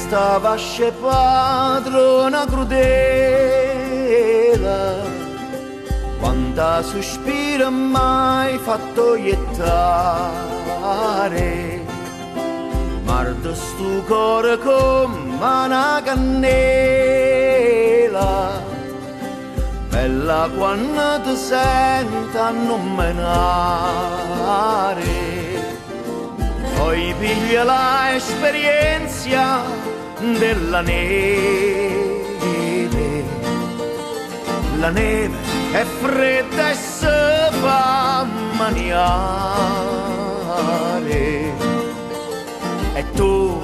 stava sce padrona crudela, quanta sospiro mai fatto iettare, mardo stu cuore come una cannella, bella quando ti senti a non menare. Poi piglia l'esperienza della neve, la neve è fredda e si fa maniare, e tu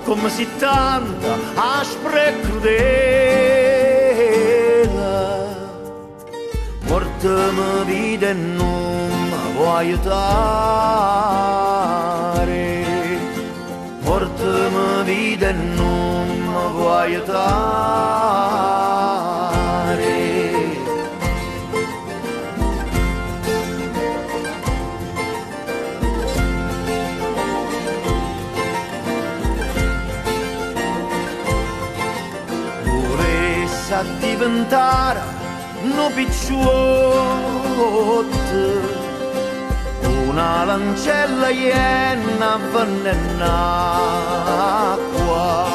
come si tanta aspra e crudele, portami vita e non mi vuoi aiutare, portami vita e non mi vuoi aiutare. Volessi a diventare un picciotto, una lancella iena avvelenacqua,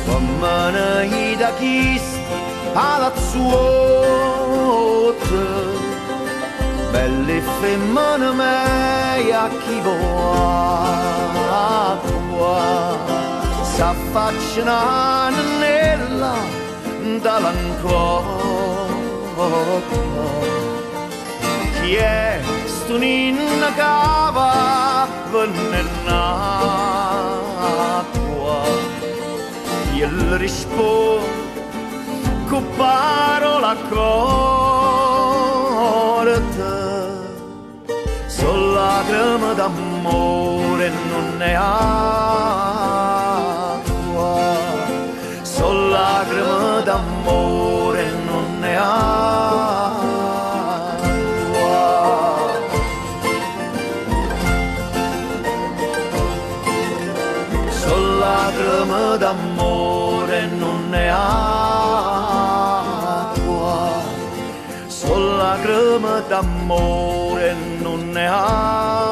come i da chisti alla zuotta, belle femmine mea chi acqua, s'affacciano nella dall'ancora. Chi è sto ninna cava nell'acqua? Io rispondo con parola corta, sono lacrime d'amore non è acqua, sono lacrime d'amore non è acqua. Lacrime d'amore non è acqua, sono lacrime d'amore non è acqua.